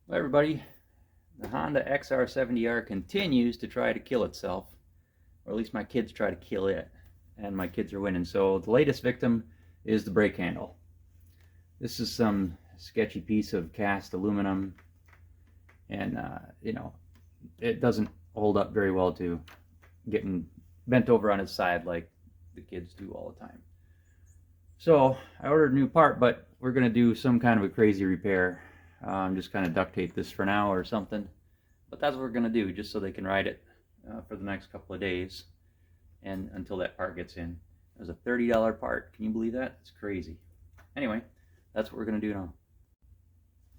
Well, everybody, the Honda XR70R continues to try to kill itself, or at least my kids try to kill it, and my kids are winning. So the latest victim is the brake handle. This is some sketchy piece of cast aluminum, and it doesn't hold up very well to getting bent over on its side like the kids do all the time. So I ordered a new part, but we're going to do some kind of a crazy repair. Just kind of duct tape this for now or something, but that's what we're going to do, just so they can ride it for the next couple of days and until that part gets in. It was a $30 part. Can you believe that? It's crazy. Anyway, that's what we're going to do now.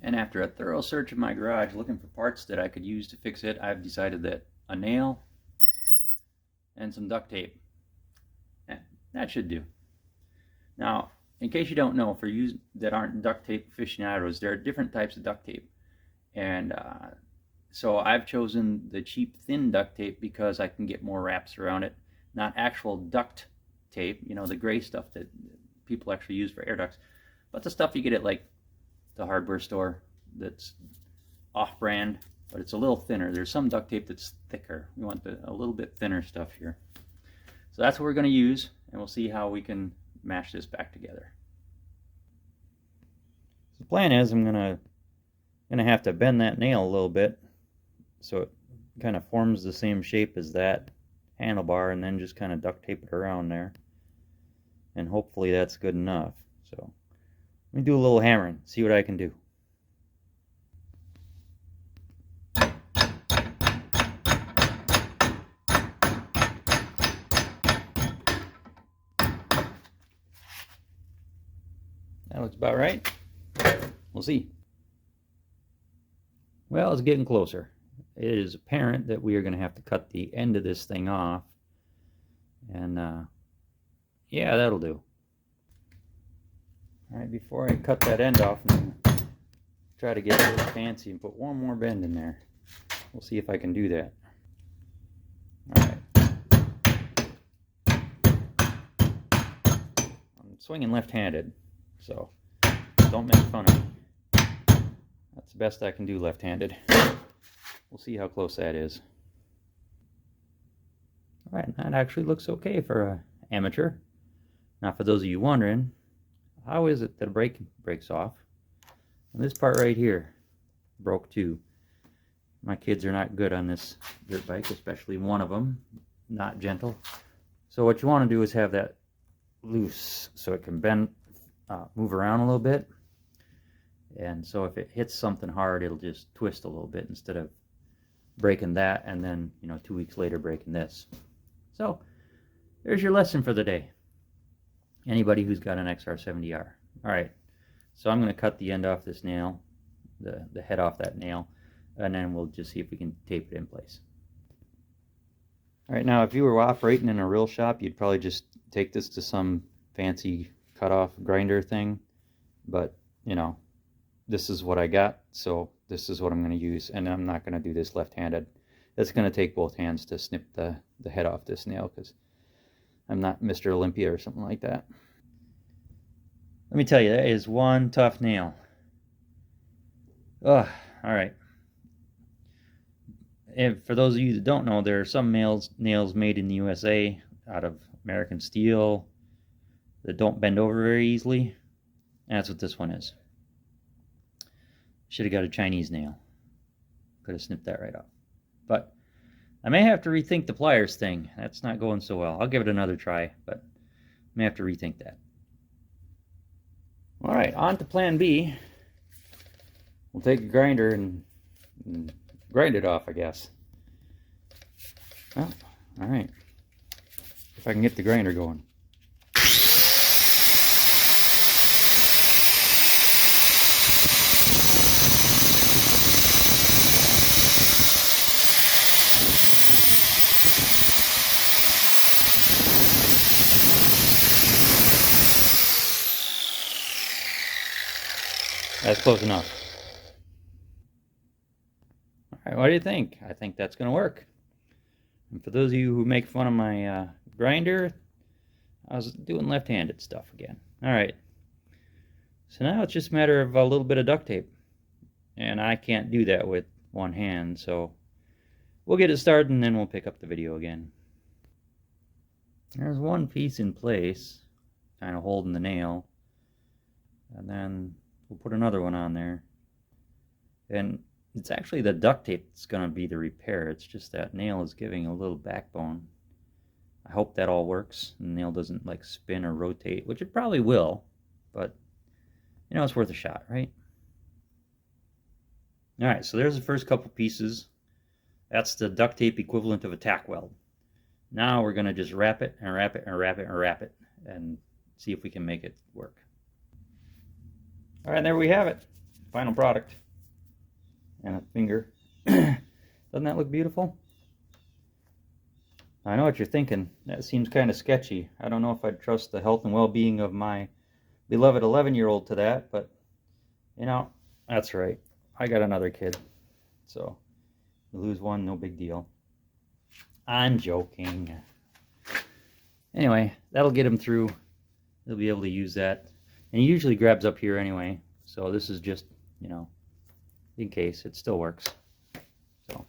And after a thorough search of my garage looking for parts that I could use to fix it, I've decided that a nail and some duct tape, that should do. Now, in case you don't know, for you that aren't duct tape aficionados, there are different types of duct tape. And so I've chosen the cheap thin duct tape because I can get more wraps around it. Not actual duct tape, you know, the gray stuff that people actually use for air ducts, but the stuff you get at like the hardware store that's off-brand, but it's a little thinner. There's some duct tape that's thicker. We want a little bit thinner stuff here. So that's what we're going to use, and we'll see how we can mash this back together. The plan is I'm gonna have to bend that nail a little bit so it kind of forms the same shape as that handlebar, and then just kind of duct tape it around there, and hopefully that's good enough. So let me do a little hammering, see what I can do. That looks about right. We'll see. Well, it's getting closer. It is apparent that we are going to have to cut the end of this thing off. And yeah, that'll do. Alright, before I cut that end off, I'm going to try to get a little fancy and put one more bend in there. We'll see if I can do that. Alright. I'm swinging left-handed, so don't make fun of me. That's the best I can do left-handed. We'll see how close that is. Alright, that actually looks okay for an amateur. Now, for those of you wondering, how is it that a brake breaks off? And this part right here broke too. My kids are not good on this dirt bike, especially one of them. Not gentle. So what you want to do is have that loose so it can bend, move around a little bit. And so if it hits something hard, it'll just twist a little bit instead of breaking that and then, 2 weeks later breaking this. So there's your lesson for the day. Anybody who's got an XR70R. Alright, so I'm going to cut the end off this nail, the head off that nail, and then we'll just see if we can tape it in place. Alright, now if you were operating in a real shop, you'd probably just take this to some fancy cut-off grinder thing, but, this is what I got, so this is what I'm going to use, and I'm not going to do this left-handed. It's going to take both hands to snip the head off this nail, because I'm not Mr. Olympia or something like that. Let me tell you, that is one tough nail. Ugh, alright. And for those of you that don't know, there are some nails made in the USA out of American steel that don't bend over very easily. That's what this one is. Should have got a Chinese nail. Could have snipped that right off. But I may have to rethink the pliers thing. That's not going so well. I'll give it another try, but I may have to rethink that. Alright, on to plan B. We'll take a grinder and grind it off, I guess. Well, alright. If I can get the grinder going. That's close enough. Alright, what do you think? I think that's going to work. And for those of you who make fun of my grinder, I was doing left-handed stuff again. Alright. So now it's just a matter of a little bit of duct tape. and I can't do that with one hand, so we'll get it started and then we'll pick up the video again. There's one piece in place, kind of holding the nail, and then we'll put another one on there. And it's actually the duct tape that's going to be the repair. It's just that nail is giving a little backbone. I hope that all works. The nail doesn't like spin or rotate, which it probably will, but you know, it's worth a shot, right? All right, so there's the first couple pieces. That's the duct tape equivalent of a tack weld. Now we're going to just wrap it and wrap it and wrap it and wrap it and see if we can make it work. All right, there we have it. Final product. And a finger. Doesn't that look beautiful? I know what you're thinking. That seems kind of sketchy. I don't know if I'd trust the health and well-being of my beloved 11-year-old to that, but you know, that's right. I got another kid. So, you lose one, no big deal. I'm joking. Anyway, that'll get him through. He'll be able to use that. And he usually grabs up here anyway. So this is just, you know, in case. It still works. So,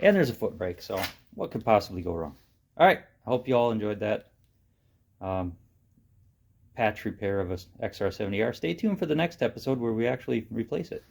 and there's a foot brake. So what could possibly go wrong? All right. I hope you all enjoyed that patch repair of a XR70R. Stay tuned for the next episode where we actually replace it.